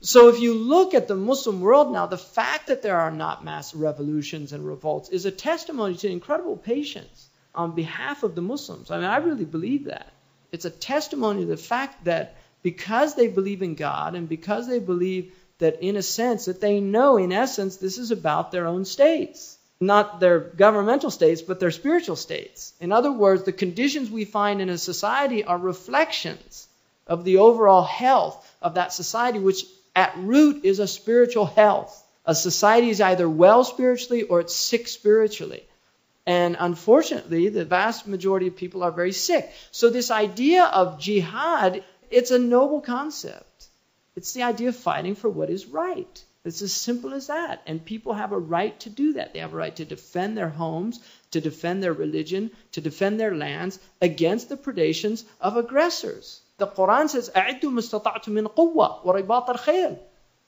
So if you look at the Muslim world now, the fact that there are not mass revolutions and revolts is a testimony to incredible patience on behalf of the Muslims. I mean, I really believe that. It's a testimony to the fact that because they believe in God and because they believe that in a sense that they know in essence this is about their own states. Not their governmental states, but their spiritual states. In other words, the conditions we find in a society are reflections of the overall health of that society, which at root is a spiritual health. A society is either well spiritually or it's sick spiritually. And unfortunately, the vast majority of people are very sick. So this idea of jihad, it's a noble concept. It's the idea of fighting for what is right. It's as simple as that. And people have a right to do that. They have a right to defend their homes, to defend their religion, to defend their lands against the predations of aggressors. The Qur'an says, أَعِدُّوا مَسْتَطَعْتُ مِنْ قُوَّةٍ وَرِبَاطَ الْخَيْلِ.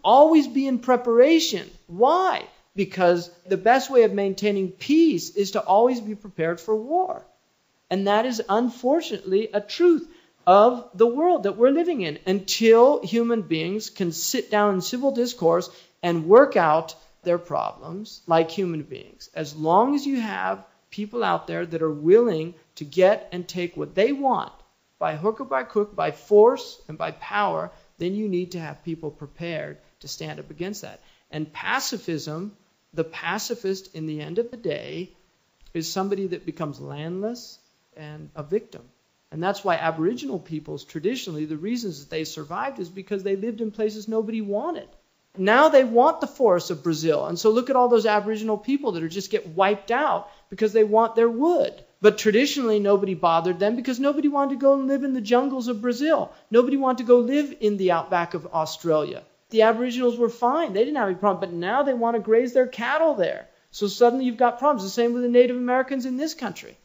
Always be in preparation. Why? Because the best way of maintaining peace is to always be prepared for war. And that is unfortunately a truth of the world that we're living in until human beings can sit down in civil discourse and work out their problems like human beings. As long as you have people out there that are willing to get and take what they want by hook or by crook, by force and by power, then you need to have people prepared to stand up against that. And pacifism, the pacifist in the end of the day is somebody that becomes landless and a victim. And that's why Aboriginal peoples, traditionally, the reasons that they survived is because they lived in places nobody wanted. Now they want the forests of Brazil. And so look at all those Aboriginal people that are just get wiped out because they want their wood. But traditionally, nobody bothered them because nobody wanted to go and live in the jungles of Brazil. Nobody wanted to go live in the outback of Australia. The Aboriginals were fine. They didn't have any problem. But now they want to graze their cattle there. So suddenly you've got problems. The same with the Native Americans in this country.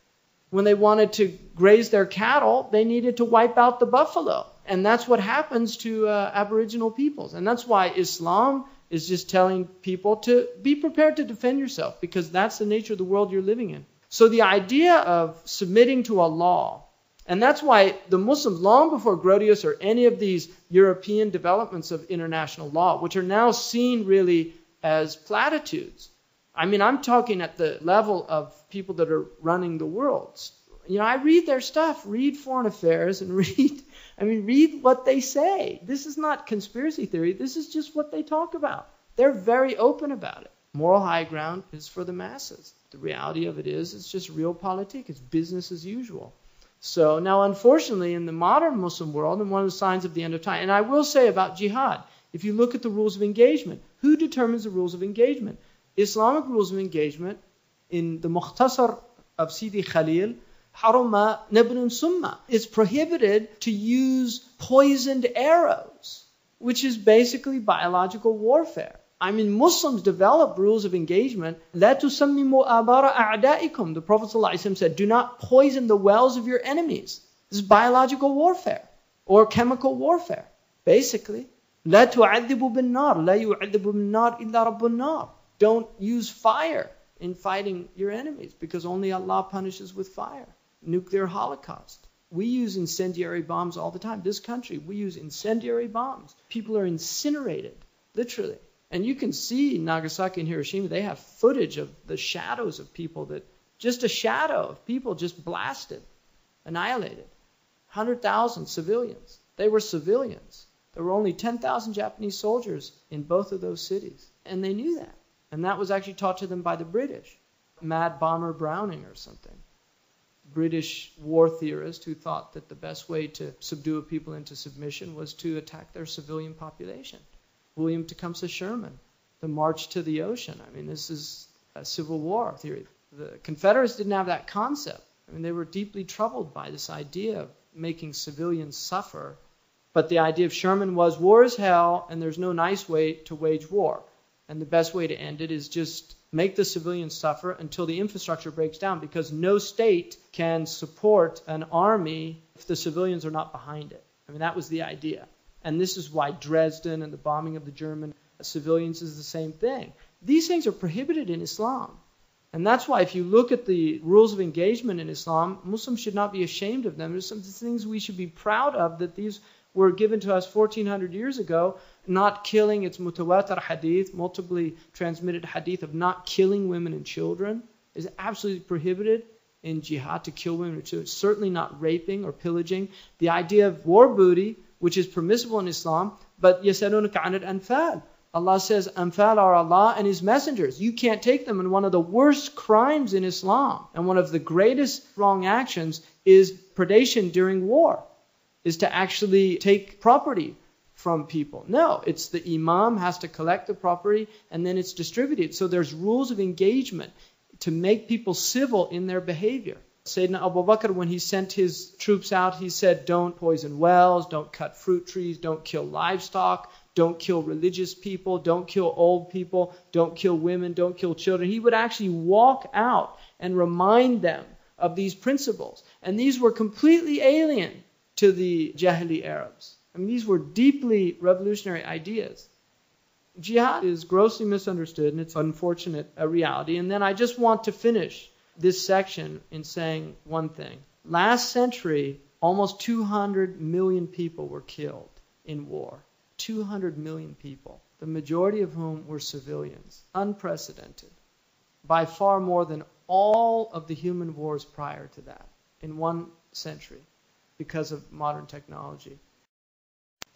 When they wanted to graze their cattle, they needed to wipe out the buffalo. And that's what happens to Aboriginal peoples. And that's why Islam is just telling people to be prepared to defend yourself, because that's the nature of the world you're living in. So the idea of submitting to a law, and that's why the Muslims, long before Grotius or any of these European developments of international law, which are now seen really as platitudes. I mean, I'm talking at the level of people that are running the world. You know, I read their stuff, read Foreign Affairs, and read what they say. This is not conspiracy theory. This is just what they talk about. They're very open about it. Moral high ground is for the masses. The reality of it is, it's just realpolitik. It's business as usual. So now, unfortunately, in the modern Muslim world, and one of the signs of the end of time, and I will say about jihad, if you look at the rules of engagement, who determines the rules of engagement? Islamic rules of engagement in the Mukhtasar of Sidi Khalil, Haruma Nabnun Summa. It's prohibited to use poisoned arrows, which is basically biological warfare. I mean, Muslims develop rules of engagement. La tusammimu abara a'da'ikum. The Prophet ﷺ said, do not poison the wells of your enemies. This is biological warfare or chemical warfare, basically. La tu'adhibu bin nar. La yu'adhibu bin nar illa rabbun nar. Don't use fire in fighting your enemies, because only Allah punishes with fire. Nuclear holocaust. We use incendiary bombs all the time. This country, we use incendiary bombs. People are incinerated, literally. And you can see Nagasaki and Hiroshima, they have footage of the shadows of people that, just a shadow of people just blasted, annihilated. 100,000 civilians. They were civilians. There were only 10,000 Japanese soldiers in both of those cities. And they knew that. And that was actually taught to them by the British. Mad Bomber Browning or something. British war theorist who thought that the best way to subdue a people into submission was to attack their civilian population. William Tecumseh Sherman, the March to the Ocean. I mean, this is a Civil War theory. The Confederates didn't have that concept. I mean, they were deeply troubled by this idea of making civilians suffer. But the idea of Sherman was, war is hell, and there's no nice way to wage war. And the best way to end it is just make the civilians suffer until the infrastructure breaks down, because no state can support an army if the civilians are not behind it. I mean, that was the idea. And this is why Dresden and the bombing of the German civilians is the same thing. These things are prohibited in Islam. And that's why if you look at the rules of engagement in Islam, Muslims should not be ashamed of them. There's some things we should be proud of, that these were given to us 1400 years ago. Not killing, it's mutawatir hadith, multiply transmitted hadith of not killing women and children is absolutely prohibited in jihad, to kill women and children. Certainly not raping or pillaging. The idea of war booty, which is permissible in Islam, but يَسَأَلُونَكَ عَنِ الْأَنْفَالِ. Allah says, Anfal are Allah and His messengers. You can't take them. And one of the worst crimes in Islam, and one of the greatest wrong actions, is predation during war, is to actually take property from people. No, it's the imam has to collect the property and then it's distributed. So there's rules of engagement to make people civil in their behavior. Sayyidina Abu Bakr, when he sent his troops out, he said, don't poison wells, don't cut fruit trees, don't kill livestock, don't kill religious people, don't kill old people, don't kill women, don't kill children. He would actually walk out and remind them of these principles. And these were completely alien to the Jahili Arabs. I mean, these were deeply revolutionary ideas. Jihad is grossly misunderstood, and it's unfortunate a reality. And then I just want to finish this section in saying one thing. Last century, almost 200 million people were killed in war. 200 million people, the majority of whom were civilians. Unprecedented. By far more than all of the human wars prior to that in one century because of modern technology.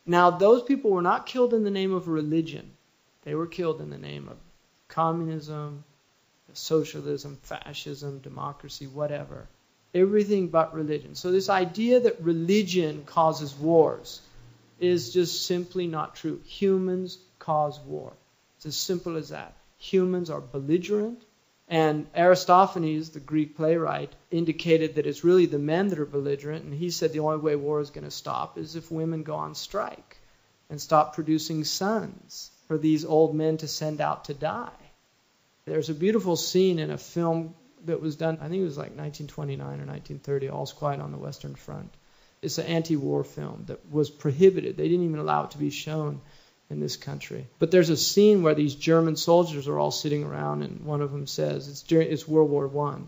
Now, those people were not killed in the name of religion. They were killed in the name of communism, socialism, fascism, democracy, whatever. Everything but religion. So this idea that religion causes wars is just simply not true. Humans cause war. It's as simple as that. Humans are belligerent. And Aristophanes, the Greek playwright, indicated that it's really the men that are belligerent. And he said the only way war is going to stop is if women go on strike and stop producing sons for these old men to send out to die. There's a beautiful scene in a film that was done, I think it was like 1929 or 1930, All's Quiet on the Western Front. It's an anti-war film that was prohibited. They didn't even allow it to be shown in this country. But there's a scene where these German soldiers are all sitting around, and one of them says, it's World War I,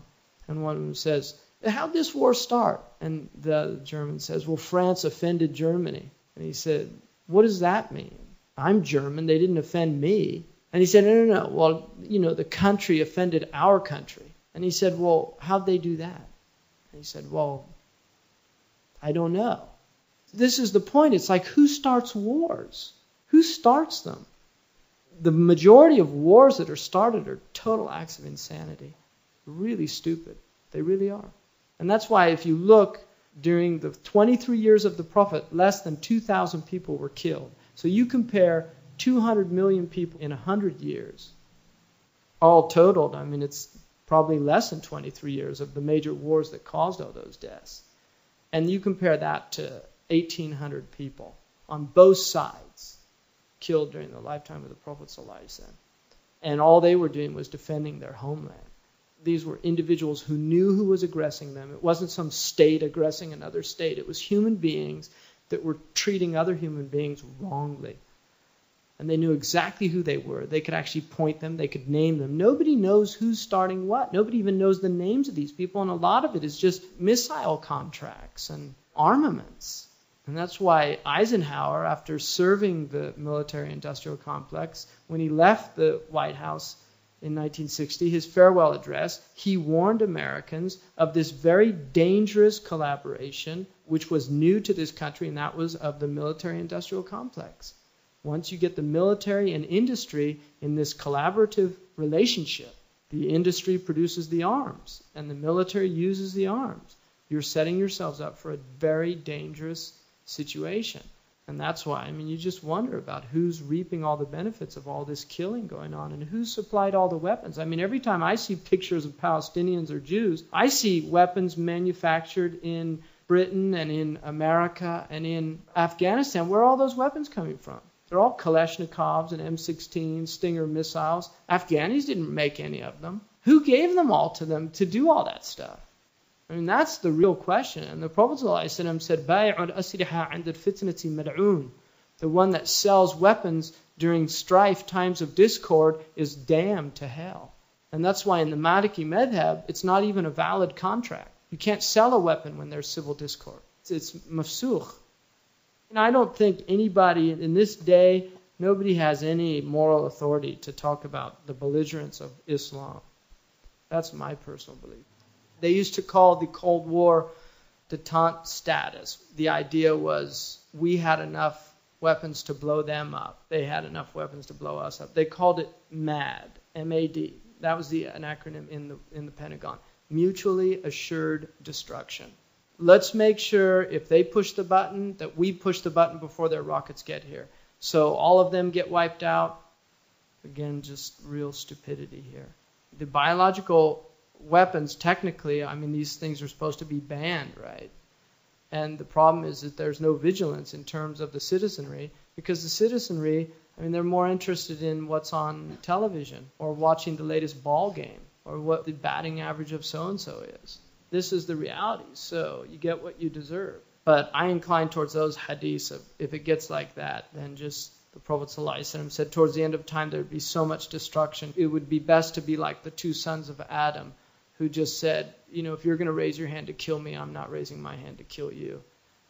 and one of them says, how'd this war start? And the German says, well, France offended Germany. And he said, what does that mean? I'm German, they didn't offend me. And he said, no. Well, the country offended our country. And he said, well, how'd they do that? And he said, well, I don't know. This is the point. It's like, who starts wars? Who starts them? The majority of wars that are started are total acts of insanity. Really stupid. They really are. And that's why if you look, during the 23 years of the Prophet, less than 2,000 people were killed. So you compare 200 million people in 100 years. All totaled, I mean, it's probably less than 23 years of the major wars that caused all those deaths. And you compare that to 1,800 people on both sides killed during the lifetime of the Prophet ﷺ. And all they were doing was defending their homeland. These were individuals who knew who was aggressing them. It wasn't some state aggressing another state. It was human beings that were treating other human beings wrongly. And they knew exactly who they were. They could actually point them. They could name them. Nobody knows who's starting what. Nobody even knows the names of these people. And a lot of it is just missile contracts and armaments. And that's why Eisenhower, after serving the military-industrial complex, when he left the White House in 1960, his farewell address, he warned Americans of this very dangerous collaboration, which was new to this country, and that was of the military-industrial complex. Once you get the military and industry in this collaborative relationship, the industry produces the arms, and the military uses the arms. You're setting yourselves up for a very dangerous situation. And that's why, you just wonder about who's reaping all the benefits of all this killing going on and who supplied all the weapons. Every time I see pictures of Palestinians or Jews, I see weapons manufactured in Britain and in America and in Afghanistan. Where are all those weapons coming from? They're all Kalashnikovs and M16s, Stinger missiles. Afghanis didn't make any of them. Who gave them all to them to do all that stuff? That's the real question. And the Prophet ﷺ said, "Bā'i'ul asliha 'inda al-fitnati mad'un." The one that sells weapons during strife, times of discord, is damned to hell. And that's why in the Maliki madhab, it's not even a valid contract. You can't sell a weapon when there's civil discord. It's mafsukh. And I don't think anybody in this day, nobody has any moral authority to talk about the belligerence of Islam. That's my personal belief. They used to call the Cold War detente status. The idea was we had enough weapons to blow them up. They had enough weapons to blow us up. They called it MAD, M-A-D. That was an acronym in the Pentagon. Mutually assured destruction. Let's make sure if they push the button, that we push the button before their rockets get here. So all of them get wiped out. Again, just real stupidity here. The biological weapons, technically, I mean, these things are supposed to be banned, right? And the problem is that there's no vigilance in terms of the citizenry, because the citizenry, I mean, they're more interested in what's on television or watching the latest ball game or what the batting average of so-and-so is. This is the reality. So you get what you deserve. But I incline towards those hadiths of if it gets like that, then just the Prophet ﷺ said towards the end of time there would be so much destruction. It would be best to be like the two sons of Adam who just said, you know, if you're going to raise your hand to kill me, I'm not raising my hand to kill you.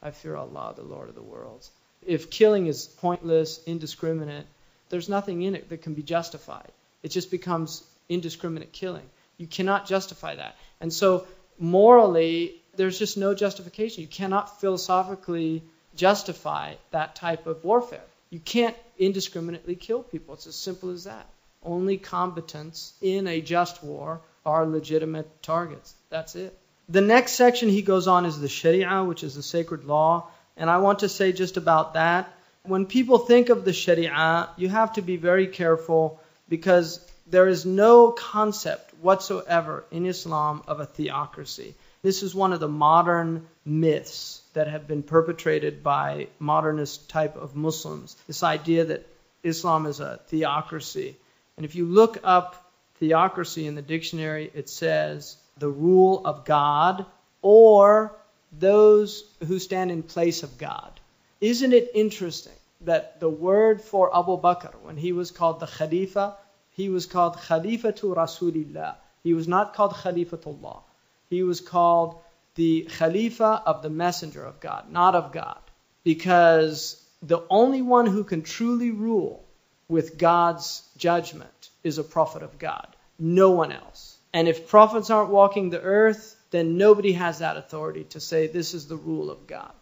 I fear Allah, the Lord of the worlds. If killing is pointless, indiscriminate, there's nothing in it that can be justified. It just becomes indiscriminate killing. You cannot justify that. And so morally, there's just no justification. You cannot philosophically justify that type of warfare. You can't indiscriminately kill people. It's as simple as that. Only combatants in a just war are legitimate targets. That's it. The next section he goes on is the Sharia, which is the sacred law. And I want to say just about that. When people think of the Sharia, you have to be very careful because there is no concept whatsoever in Islam of a theocracy. This is one of the modern myths that have been perpetrated by modernist type of Muslims. This idea that Islam is a theocracy. And if you look up theocracy in the dictionary, it says the rule of God or those who stand in place of God. Isn't it interesting that the word for Abu Bakr, when he was called the Khalifa, he was called Khalifatu Rasulillah. He was not called Khalifatullah. He was called the Khalifa of the Messenger of God, not of God. Because the only one who can truly rule with God's judgment is a prophet of God. No one else. And if prophets aren't walking the earth, then nobody has that authority to say this is the rule of God.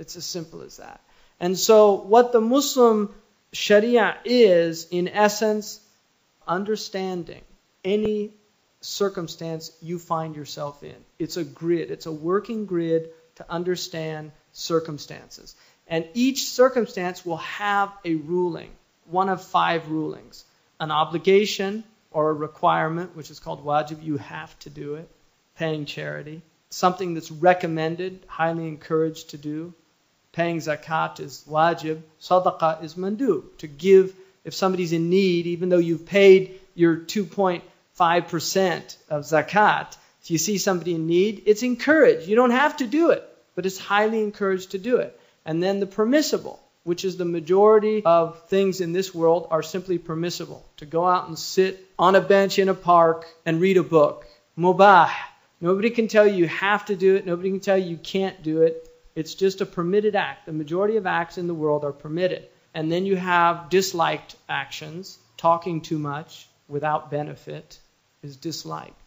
It's as simple as that. And so what the Muslim Sharia is, in essence, understanding any circumstance you find yourself in. It's a grid. It's a working grid to understand circumstances. And each circumstance will have a ruling, one of 5 rulings. An obligation or a requirement, which is called wajib, you have to do it. Paying charity. Something that's recommended, highly encouraged to do. Paying zakat is wajib. Sadaqah is mandub. To give if somebody's in need, even though you've paid your 2.5% of zakat, if you see somebody in need, it's encouraged. You don't have to do it, but it's highly encouraged to do it. And then the permissible, which is the majority of things in this world are simply permissible. To go out and sit on a bench in a park and read a book. Mubah. Nobody can tell you have to do it. Nobody can tell you can't do it. It's just a permitted act. The majority of acts in the world are permitted. And then you have disliked actions. Talking too much without benefit is disliked.